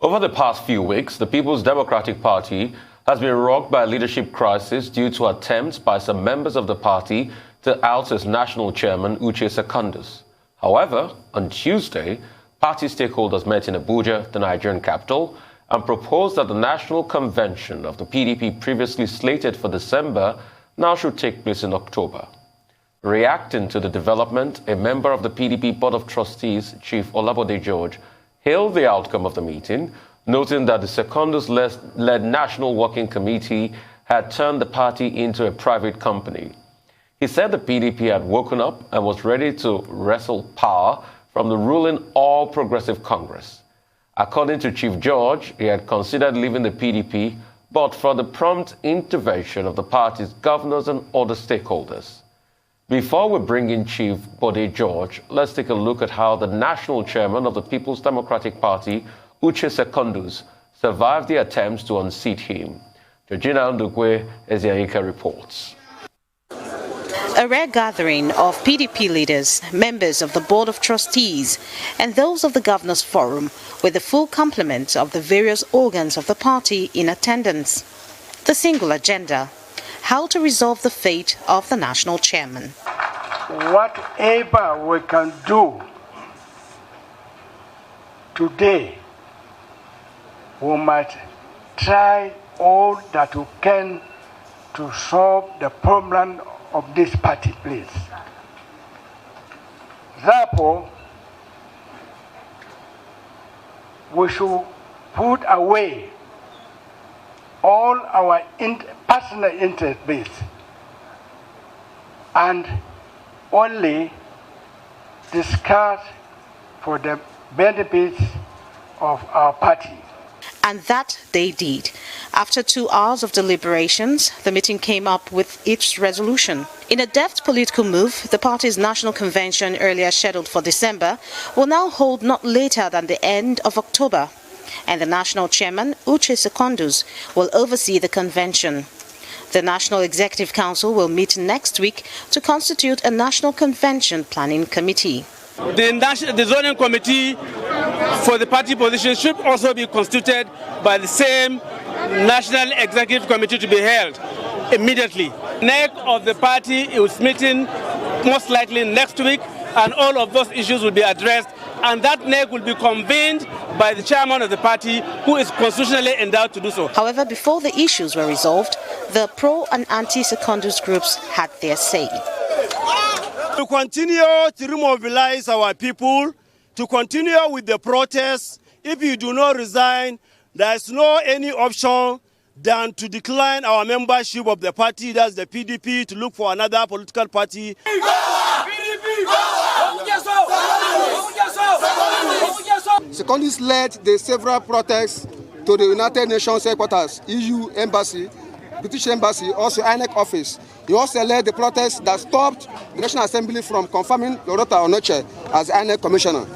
Over the past few weeks, the People's Democratic Party has been rocked by a leadership crisis due to attempts by some members of the party to oust its national chairman, Uche Secondus. However, on Tuesday, party stakeholders met in Abuja, the Nigerian capital, and proposed that the national convention of the PDP previously slated for December now should take place in October. Reacting to the development, a member of the PDP Board of Trustees, Chief Bode George, hailed the outcome of the meeting, noting that the Secondus-led National Working Committee had turned the party into a private company. He said the PDP had woken up and was ready to wrestle power from the ruling All Progressive Congress. According to Chief George, he had considered leaving the PDP, but for the prompt intervention of the party's governors and other stakeholders. Before we bring in Chief Bode George, let's take a look at how the national chairman of the People's Democratic Party, Uche Secondus, survived the attempts to unseat him. Georgina Ndukwe Eziaika reports. A rare gathering of PDP leaders, members of the Board of Trustees, and those of the Governors Forum, with the full complement of the various organs of the party in attendance. The single agenda: how to resolve the fate of the national chairman. Whatever we can do today, we must try all that we can to solve the problem of this party, please. Therefore, we should put away all our personal interest base and only discuss for the benefits of our party. And that they did. After 2 hours of deliberations, the meeting came up with its resolution. In a deft political move, the party's national convention, earlier scheduled for December, will now hold not later than the end of October. And the national chairman, Uche Secondus, will oversee the convention. The National Executive Council will meet next week to constitute a national convention planning committee. The zoning committee for the party position should also be constituted by the same National Executive Committee to be held immediately. NEC of the party is meeting most likely next week, and all of those issues will be addressed, and that NEC will be convened by the chairman of the party, who is constitutionally endowed to do so. However, before the issues were resolved, the pro- and anti-Secondus groups had their say. To continue to remobilize our people, to continue with the protests. If you do not resign, there is no any option than to decline our membership of the party, that's the PDP, to look for another political party. Secondus led the several protests to the United Nations headquarters, EU Embassy, British Embassy, also INEC office. He also led the protests that stopped the National Assembly from confirming Lorota Onoche as INEC commissioner.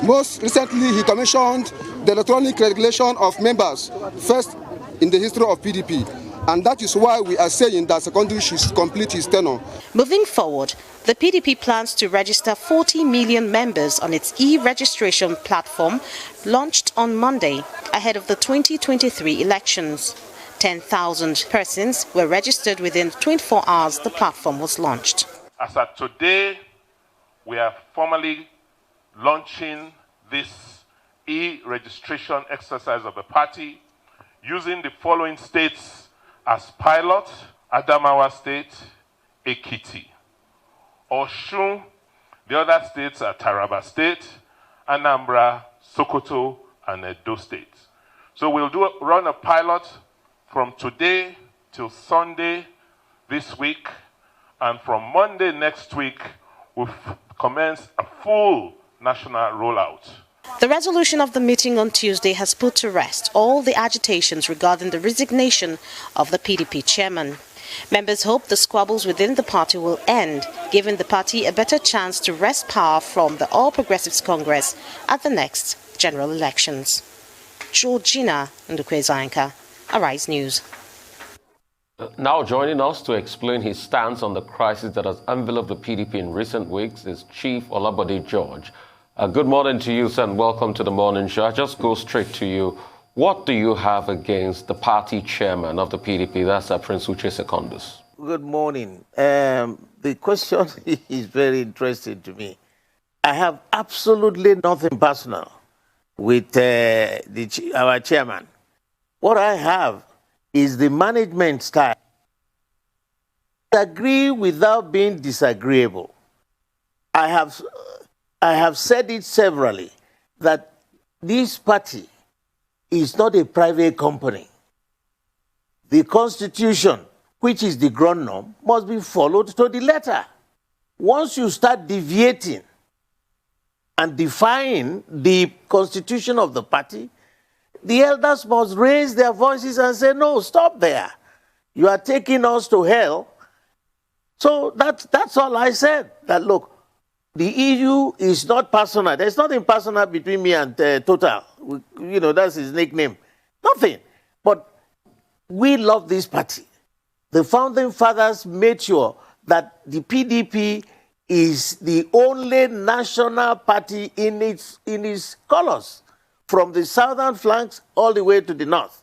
Most recently, he commissioned the electronic regulation of members, first in the history of PDP. And that is why we are saying that Secondus should complete his tenure. Moving forward, the PDP plans to register 40 million members on its e-registration platform launched on Monday ahead of the 2023 elections. 10,000 persons were registered within 24 hours the platform was launched. As of today, we are formally launching this e-registration exercise of the party using the following states as pilot: Adamawa State, Ekiti, Osun. The other states are Taraba State, Anambra, Sokoto, and Edo State. So we'll run a pilot from today till Sunday this week, and from Monday next week, we'll commence a full national rollout. The resolution of the meeting on Tuesday has put to rest all the agitations regarding the resignation of the PDP chairman. Members hope the squabbles within the party will end, giving the party a better chance to wrest power from the All Progressives Congress at the next general elections. Georgina Ndukwe, Arise News. Now joining us to explain his stance on the crisis that has enveloped the PDP in recent weeks is Chief Bode George. Good morning to you, sir, and welcome to the morning show. I just go straight to you. What do you have against the party chairman of the PDP, that's Prince Uche Secondus? Good morning. The question is very interesting to me. I have absolutely nothing personal with our chairman. What I have is the management style. Agree without being disagreeable. I have said it severally that this party is not a private company. The Constitution, which is the ground norm, must be followed to the letter. Once you start deviating and defying the Constitution of the party, the elders must raise their voices and say, no, stop there. You are taking us to hell. So that's all I said. That, look, the issue is not personal. There's nothing personal between me and Total. You know, that's his nickname. Nothing. But we love this party. The founding fathers made sure that the PDP is the only national party in its colors, from the southern flanks all the way to the north.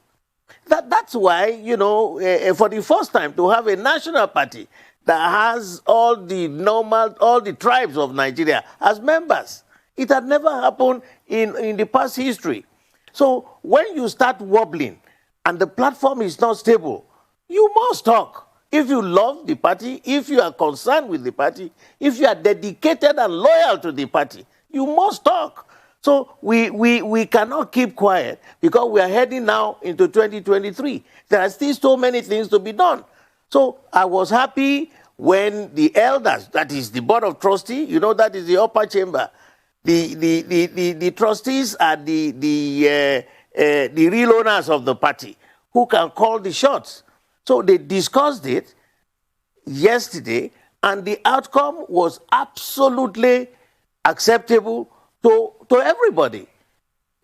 That's why, you know, for the first time to have a national party that has all the tribes of Nigeria as members. It had never happened in the past history. So when you start wobbling and the platform is not stable, you must talk. If you love the party, if you are concerned with the party, if you are dedicated and loyal to the party, you must talk. So we cannot keep quiet because we are heading now into 2023. There are still so many things to be done. So I was happy when the elders, that is the board of trustees, you know, that is the upper chamber, the trustees are the real owners of the party who can call the shots. So they discussed it yesterday, and the outcome was absolutely acceptable to everybody.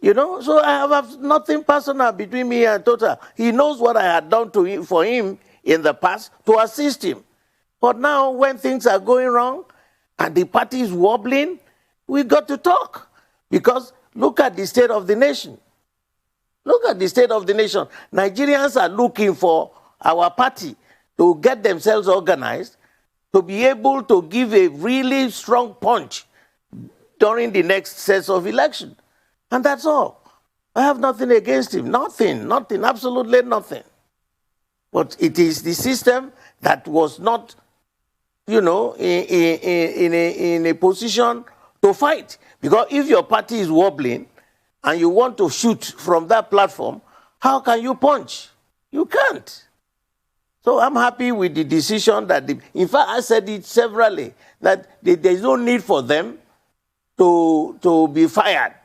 You know, so I have nothing personal between me and Tota. He knows what I had done for him in the past to assist him. But now, when things are going wrong and the party is wobbling, we got to talk. Because look at the state of the nation. Look at the state of the nation. Nigerians are looking for our party to get themselves organized, to be able to give a really strong punch during the next set of election. And that's all. I have nothing against him. Nothing, absolutely nothing. But it is the system that was not, you know, in a position to fight. Because if your party is wobbling and you want to shoot from that platform, how can you punch? You can't. So I'm happy with the decision that, in fact, I said it severally, that there's no need for them to be fired.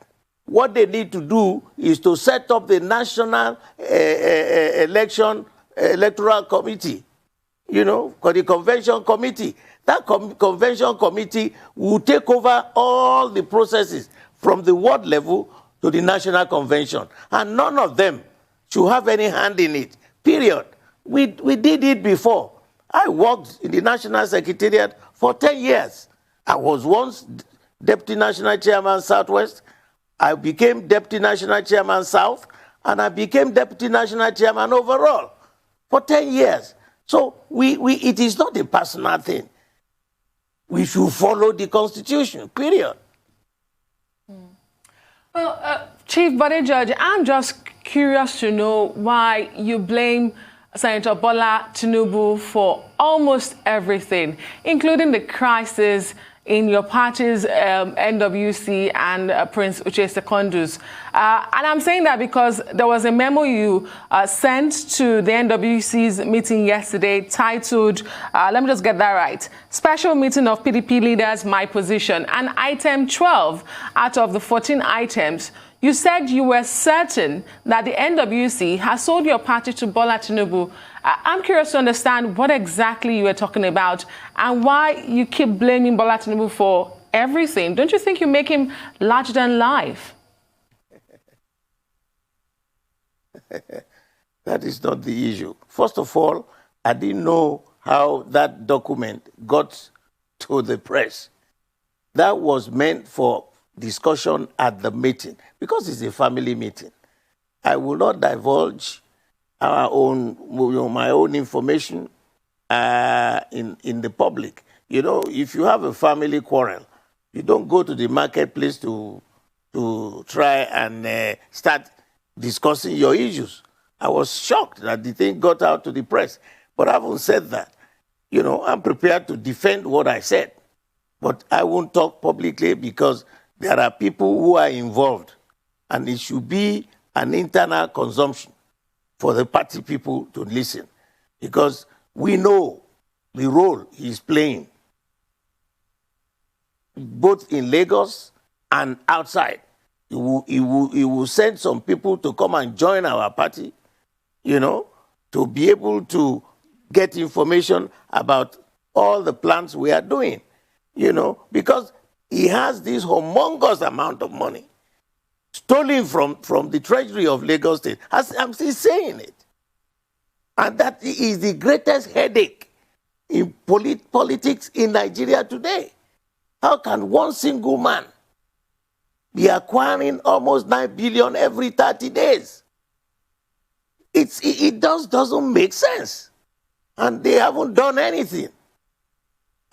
What they need to do is to set up the National Electoral Committee, you know, the Convention Committee. That Convention Committee will take over all the processes from the ward level to the National Convention. And none of them should have any hand in it, period. We did it before. I worked in the National Secretariat for 10 years. I was once Deputy National Chairman Southwest. I became Deputy National Chairman South, and I became Deputy National Chairman overall for 10 years. So it is not a personal thing. We should follow the Constitution, period. Well, Chief Bode Judge, I'm just curious to know why you blame Senator Bola Tinubu for almost everything, including the crisis in your party's NWC and Prince Uche Secondus. And I'm saying that because there was a memo you sent to the NWC's meeting yesterday titled, let me just get that right, Special Meeting of PDP Leaders, My Position. And item 12 out of the 14 items, you said you were certain that the NWC has sold your party to Bola Tinubu. I'm curious to understand what exactly you were talking about and why you keep blaming Bola Tinubu for everything. Don't you think you make him larger than life? That is not the issue. First of all, I didn't know how that document got to the press. That was meant for discussion at the meeting, because it's a family meeting. I will not divulge my own information in the public. You know, if you have a family quarrel, you don't go to the marketplace to try and start discussing your issues. I was shocked that the thing got out to the press. But having said that, you know, I'm prepared to defend what I said. But I won't talk publicly because there are people who are involved. And it should be an internal consumption for the party people to listen. Because we know the role he's playing, both in Lagos and outside. He will send some people to come and join our party, you know, to be able to get information about all the plans we are doing, you know, because he has this humongous amount of money stolen from the treasury of Lagos State. I'm still saying it. And that is the greatest headache in politics in Nigeria today. How can one single man be acquiring almost 9 billion every 30 days? It doesn't make sense. And they haven't done anything.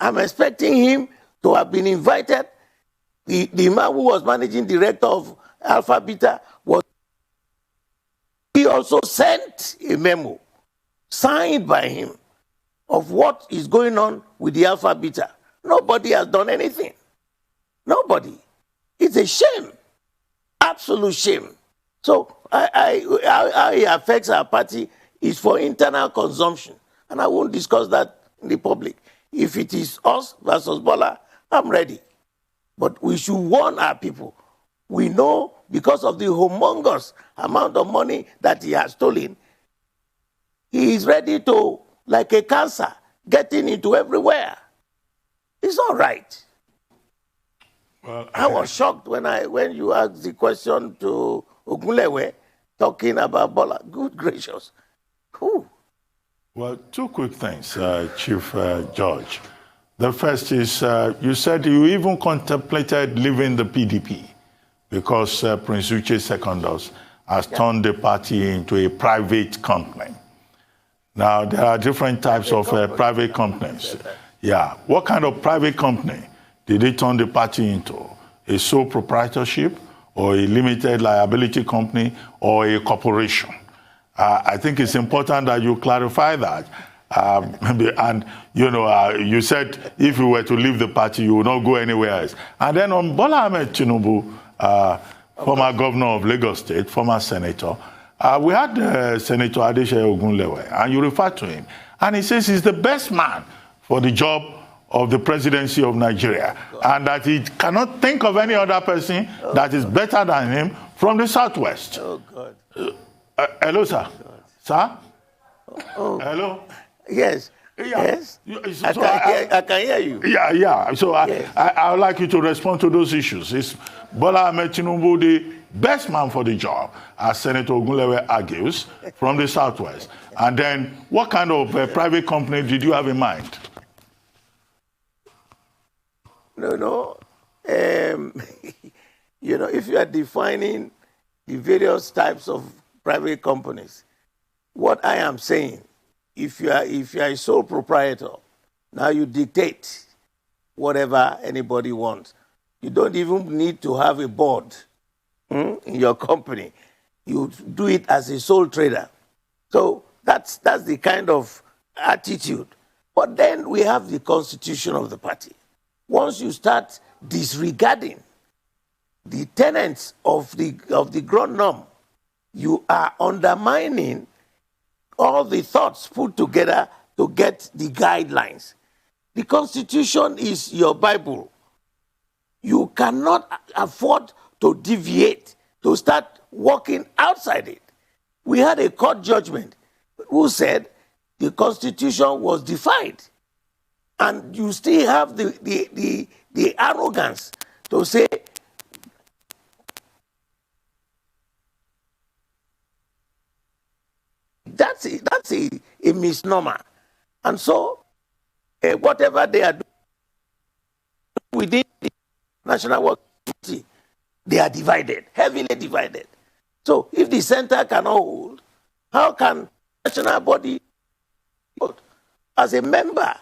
I'm expecting him to have been invited. The man who was managing director of Alpha Beta he also sent a memo signed by him of what is going on with the Alpha Beta. Nobody has done anything. Nobody. It's a shame. Absolute shame. So how it affects our party is for internal consumption. And I won't discuss that in the public. If it is us versus Bola, I'm ready. But we should warn our people. We know because of the humongous amount of money that he has stolen, he is ready to, like a cancer, getting into everywhere. It's all right. Well, I was shocked when you asked the question to Ogunlewe talking about Bola. Good gracious. Whew. Well, two quick things, Chief George. The first is you said you even contemplated leaving the PDP because Prince Uche Secondus has turned the party into a private company. Now, there are different types of private companies. Yeah. What kind of private company did he turn the party into? A sole proprietorship or a limited liability company or a corporation? I think it's important that you clarify that. And, you know, you said if you were to leave the party, you would not go anywhere else. And then on Bola Ahmed Tinubu, former governor of Lagos State, former senator, we had Senator Adeshe Ogunlewe, and you referred to him. And he says he's the best man for the job of the presidency of Nigeria, and that he cannot think of any other person that is better than him from the Southwest. Oh, God. Hello, sir. God. Sir? Oh. Hello? Yes. Yeah. Yes. I can hear you. Yeah, yeah. So yes. I would like you to respond to those issues. Is Bola Ahmed Tinubu the best man for the job, as Senator Ogunlewe argues, from the Southwest? And then what kind of private company did you have in mind? No. You know, if you are defining the various types of private companies, what I am saying, if you are a sole proprietor, now you dictate whatever anybody wants. You don't even need to have a board in your company. You do it as a sole trader. So that's the kind of attitude. But then we have the constitution of the party. Once you start disregarding the tenets of the ground norm, you are undermining all the thoughts put together to get the guidelines. The Constitution is your Bible. You cannot afford to deviate, to start walking outside it. We had a court judgment who said the Constitution was defied. And you still have the arrogance to say, that's a misnomer. And so, whatever they are doing within the National Work Committee, they are divided, heavily divided. So if the center cannot hold, how can national body hold? As a member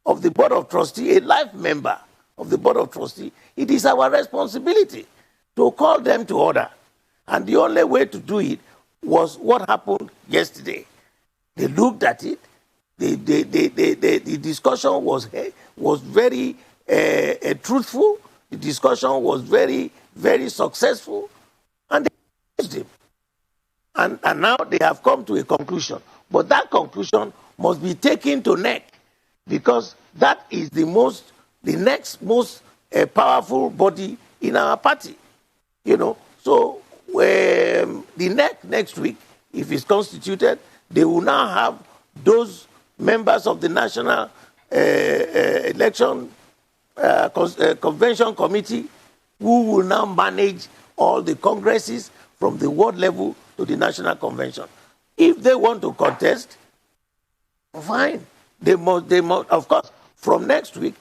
of the Board of Trustees, a life member of the Board of Trustees, it is our responsibility to call them to order. And the only way to do it was what happened yesterday. They looked at it. The discussion was very truthful. The discussion was very, very successful. And they used him. And now they have come to a conclusion. But that conclusion must be taken to neck, because that is the next most powerful body in our party. You know, so the next week, if it's constituted, they will now have those members of the National Election Convention Committee who will now manage all the congresses from the ward level to the National Convention. If they want to contest, fine. They must, of course, from next week,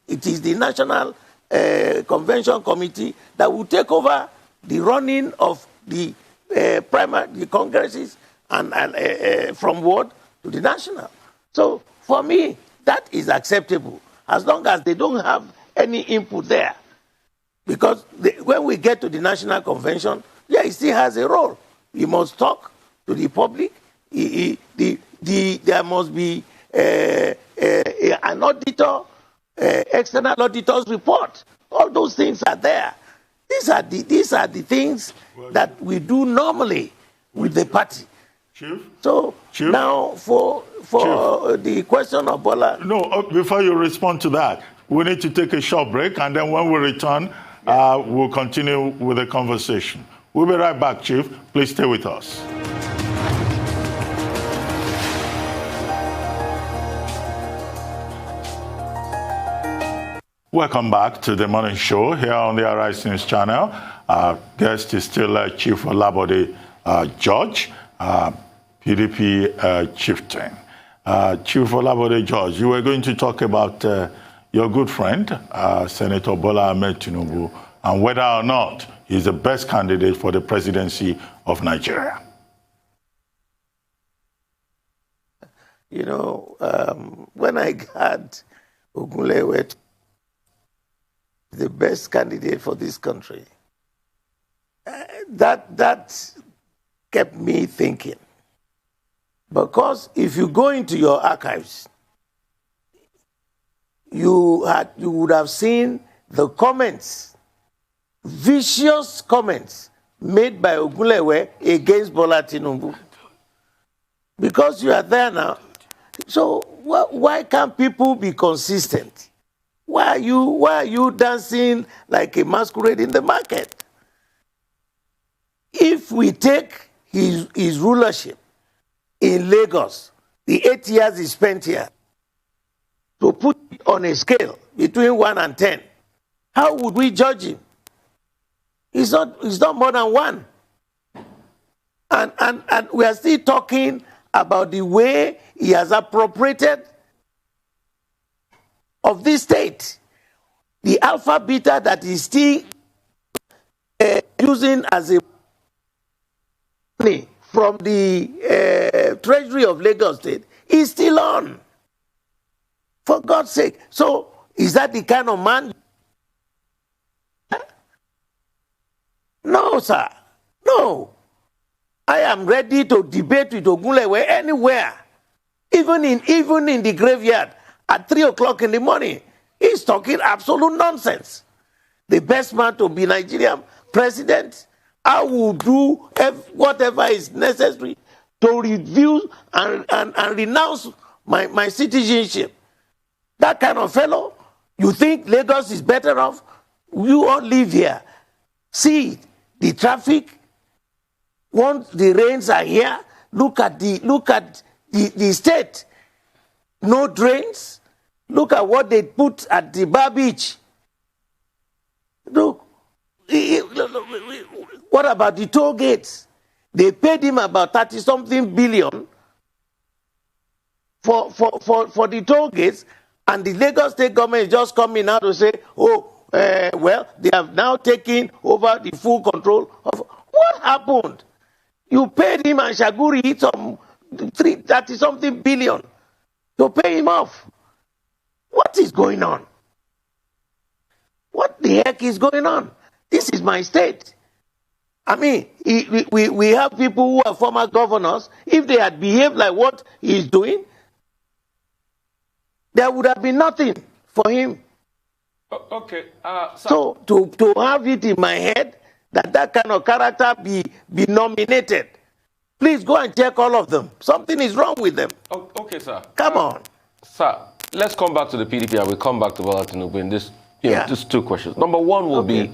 it is the National Convention Committee that will take over the running of the the congresses and from ward to the national. So for me, that is acceptable, as long as they don't have any input there. Because when we get to the National Convention, yeah, it still has a role. He must talk to the public. There must be an auditor, external auditor's report. All those things are there. These are the things that we do normally with the party. Chief? So Chief? Now for the question of Bola. No, before you respond to that, we need to take a short break, and then when we return, we'll continue with the conversation. We'll be right back, Chief. Please stay with us. Welcome back to the morning show here on the Arise News channel. Our guest is still Chief Bode George, PDP chieftain. Chief Bode George, you were going to talk about your good friend, Senator Bola Ahmed Tinubu, and whether or not he's the best candidate for the presidency of Nigeria. You know, when I had Ogunlewe, the best candidate for this country, that kept me thinking. Because if you go into your archives, you would have seen the comments, vicious comments made by Ogunlewe against Bola Tinubu. Because you are there now. So why can't people be consistent? Why are you dancing like a masquerade in the market? If we take his rulership in Lagos, the 8 years he spent here, to put it on a scale between 1 and 10, how would we judge him? He's not more than 1. And we are still talking about the way he has appropriated of this state. The alpha beta that is still using as a money from the treasury of Lagos State is still on. For God's sake. So is that the kind of man? No, sir. No. I am ready to debate with Ogunlewe anywhere. Even in the graveyard at 3 o'clock in the morning. He's talking absolute nonsense. The best man to be Nigerian president, I will do whatever is necessary to review and renounce my citizenship. That kind of fellow, you think Lagos is better off? You all live here. See the traffic. Once the rains are here, look at the state. No drains. Look at what they put at the bar beach. Look, what about the toll gates? They paid him about 30-something billion for the toll gates, and the Lagos state government is just coming out to say, oh, well, they have now taken over the full control of... What happened? You paid him and Shaguri some 30-something billion to pay him off. What is going on? What the heck is going on? This is my state. I mean, we have people who are former governors. If they had behaved like what he's doing, there would have been nothing for him. Okay. So to have it in my head that kind of character be nominated, please go and check all of them. Something is wrong with them. Okay, sir. Come on. Sir, let's come back to the PDP and we'll come back to Bode Tinubu in this, just two questions. Number one will be,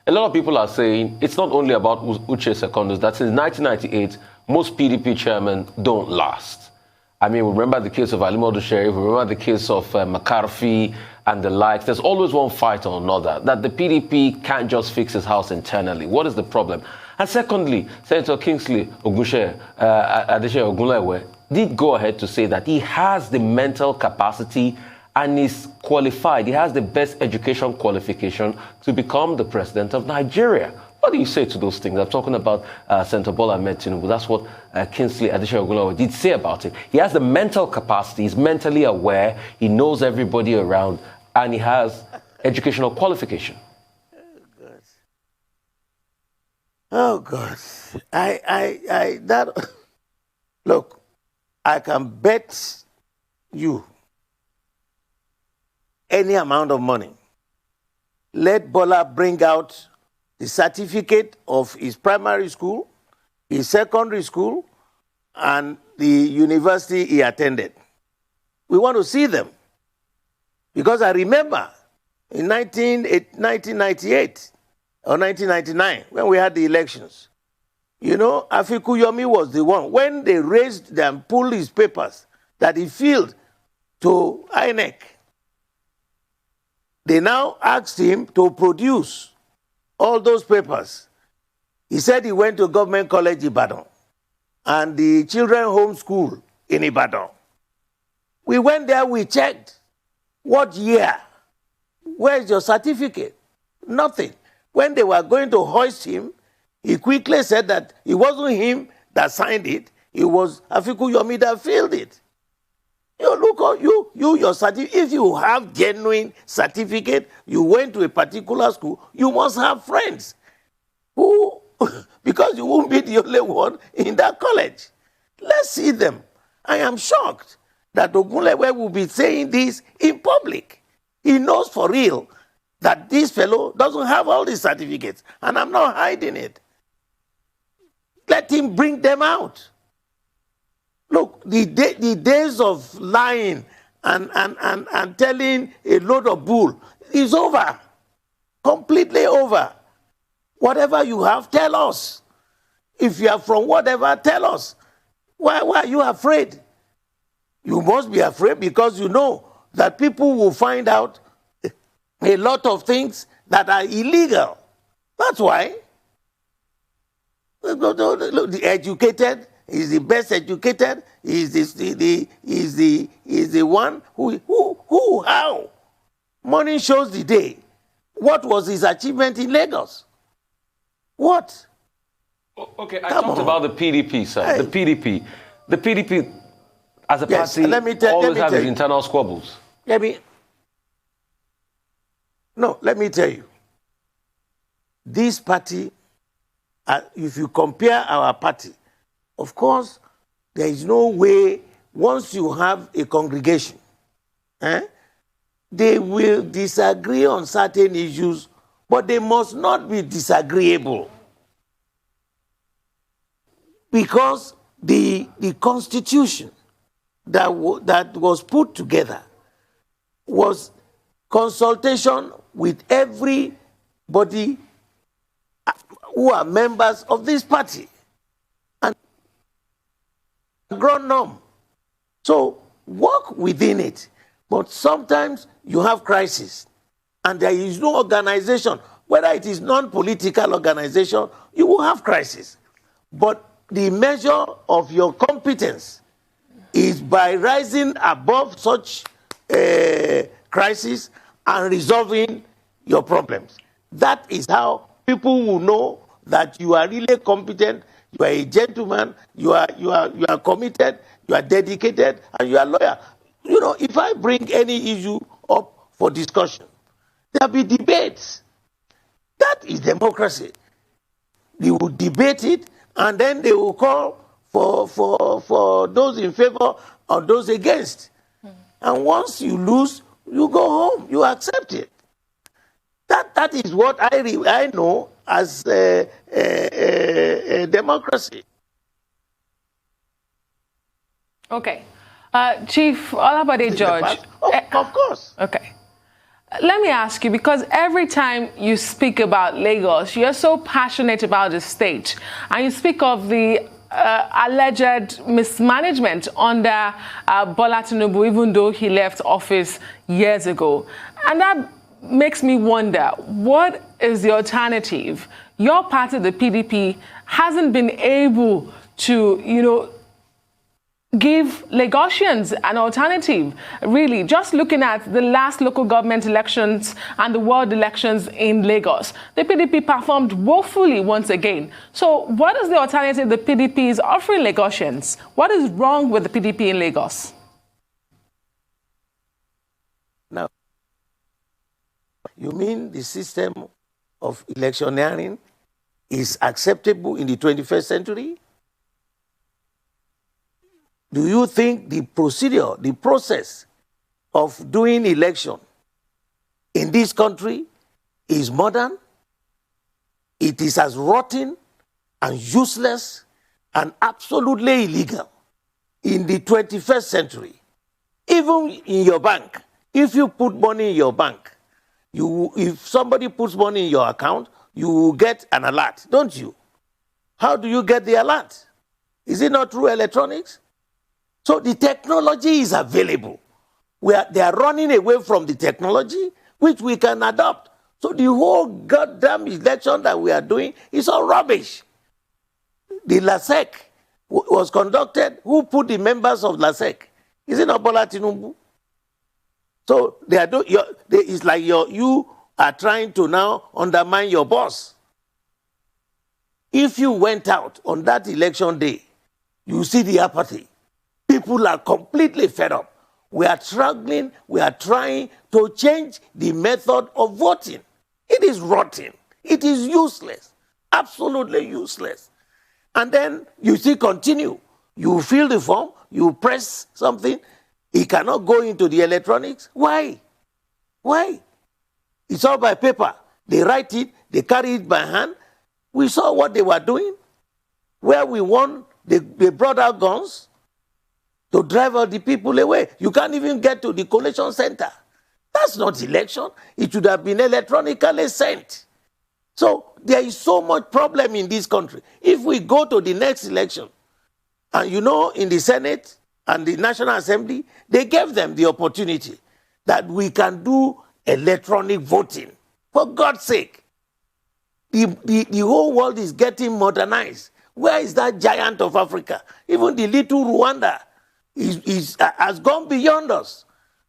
a lot of people are saying it's not only about Uche Secondus, that since 1998, most PDP chairmen don't last. I mean, remember the case of Alimodu Sheriff, remember the case of McCarthy and the likes. There's always one fight or another, that the PDP can't just fix his house internally. What is the problem? And secondly, Senator Kingsley Adeshe Ogunlewe did go ahead to say that he has the mental capacity and is qualified. He has the best education qualification to become the president of Nigeria. What do you say to those things? I'm talking about Senator Bola Ahmed Tinubu. That's what Kingsley Adeshe Ogunlewe did say about it. He has the mental capacity. He's mentally aware. He knows everybody around, and he has educational qualification. Oh God, look, I can bet you any amount of money. Let Bola bring out the certificate of his primary school, his secondary school, and the university he attended. We want to see them. Because I remember in 1998 or 1999, when we had the elections, you know, Afikuyomi was the one. When they raised and pulled his papers that he filled to INEC, they now asked him to produce all those papers. He said he went to Government College Ibadan and the Children's Home School in Ibadan. We went there, we checked. What year? Where's your certificate? Nothing. When they were going to hoist him, he quickly said that it wasn't him that signed it, it was Afikuyomi that filled it. You look, your certificate. If you have genuine certificate, you went to a particular school, you must have friends who, because you won't be the only one in that college. Let's see them. I am shocked that Ogunlewe will be saying this in public. He knows for real that this fellow doesn't have all these certificates, and I'm not hiding it. Let him bring them out. Look, the days of lying and telling a load of bull is over. Completely over. Whatever you have, tell us. If you are from whatever, tell us. Why are you afraid? You must be afraid because you know that people will find out a lot of things that are illegal. That's why. Look, the educated is the best educated, is the one who, how? Money shows the day. What was his achievement in Lagos? What? Okay, I talked about the PDP, sir. Hey. The PDP as a party always has its internal squabbles. Let me tell you. This party, if you compare our party, of course, there is no way, once you have a congregation, they will disagree on certain issues, but they must not be disagreeable. Because the constitution that was put together was consultation with everybody who are members of this party. And grown norm. So work within it. But sometimes you have crisis. And there is no organization, whether it is non-political organization, you will have crisis. But the measure of your competence is by rising above such crisis and resolving your problems. That is how people will know that you are really competent, you are a gentleman, you are committed, you are dedicated, and you are loyal. You know, if I bring any issue up for discussion, there'll be debates. That is democracy. They will debate it, and then they will call for those in favor or those against. And once you lose, you go home. You accept it. That is what I know as a democracy. Okay. Chief Olabode George. Of course. Okay. Let me ask you, because every time you speak about Lagos, you're so passionate about the state, and you speak of the alleged mismanagement under Bola Tinubu, even though he left office years ago. And that makes me wonder, what is the alternative? Your party, the PDP, hasn't been able to, give Lagosians an alternative, really. Just looking at the last local government elections and the world elections in Lagos, the PDP performed woefully once again. So what is the alternative the PDP is offering Lagosians? What is wrong with the PDP in Lagos? Now, you mean the system of electioneering is acceptable in the 21st century? Do you think the procedure, the process of doing election in this country is modern? It is as rotten and useless and absolutely illegal in the 21st century. Even in your bank, if you put money in your bank, if somebody puts money in your account, you will get an alert, don't you? How do you get the alert? Is it not through electronics? So the technology is available. They are running away from the technology, which we can adopt. So the whole goddamn election that we are doing is all rubbish. The LASEC was conducted. Who put the members of LASEC? Is it not Bola Tinubu? So it's like you are trying to now undermine your boss. If you went out on that election day, you see the apathy. People are completely fed up. We are struggling. We are trying to change the method of voting. It is rotten. It is useless. Absolutely useless. And then you see continue. You fill the form. You press something. It cannot go into the electronics. Why? Why? It's all by paper. They write it. They carry it by hand. We saw what they were doing. Where we won, they brought out guns to drive all the people away. You can't even get to the collation center. That's not election. It should have been electronically sent. So there is so much problem in this country. If we go to the next election, and in the Senate and the National Assembly, they gave them the opportunity that we can do electronic voting. For God's sake, the whole world is getting modernized. Where is that giant of Africa? Even the little Rwanda has gone beyond us.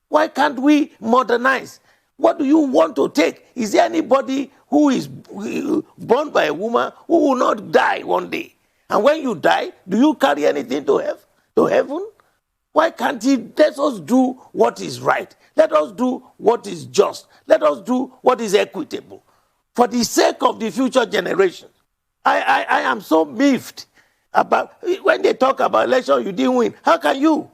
Why can't we modernize? What do you want to take? Is there anybody who is born by a woman who will not die one day? And when you die, do you carry anything to heaven? Why can't let us do what is right? Let us do what is just. Let us do what is equitable. For the sake of the future generations. I am so miffed about when they talk about election, you didn't win. How can you?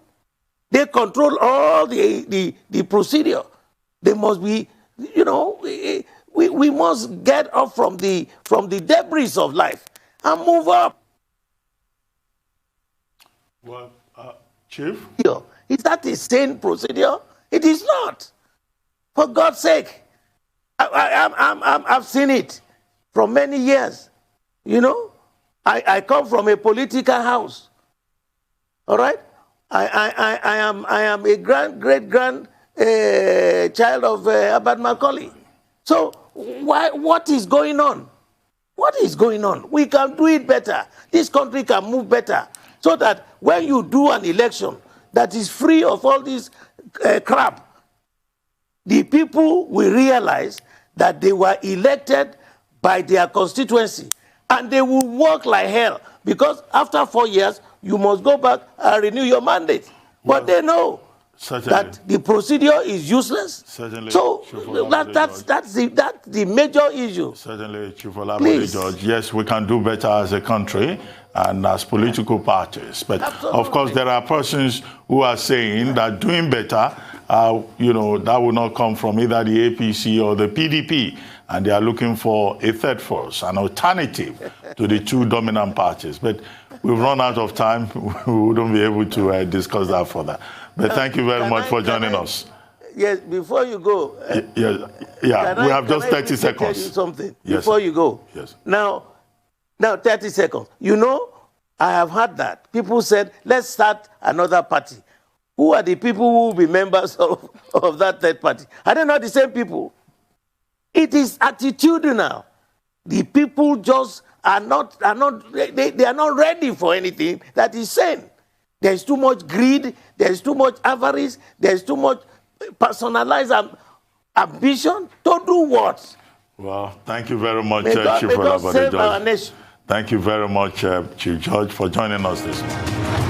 They control all the procedure. They must be, we must get up from the debris of life and move up. Well, Chief? Is that a sane procedure? It is not. For God's sake. I've seen it from many years. I come from a political house. All right? I am a great-grand child of Herbert Macaulay. So what is going on? What is going on? We can do it better. This country can move better. So that when you do an election that is free of all this crap, the people will realize that they were elected by their constituency, and they will work like hell, because after 4 years, you must go back and renew your mandate. But they know that the procedure is useless. Certainly. So that's the major issue. Certainly, Chief Olabode George. Yes, we can do better as a country and as political parties. But of course, there are persons who are saying that doing better, you know, that will not come from either the APC or the PDP. And they are looking for a third force, an alternative to the two dominant parties. But we've run out of time. We wouldn't be able to discuss that further. But thank you very much for joining us. Yes, before you go. We have just 30 seconds. Tell you something before you go. Yes. Now 30 seconds. You know, I have heard that. People said, let's start another party. Who are the people who will be members of that third party? Are they not the same people? It is attitudinal. The people just are not ready for anything that is said. There is too much greed, there is too much avarice, there is too much personalized ambition to do what? Well, thank you very much, Chief Olabode George. Thank you very much, Chief George, for joining us this morning.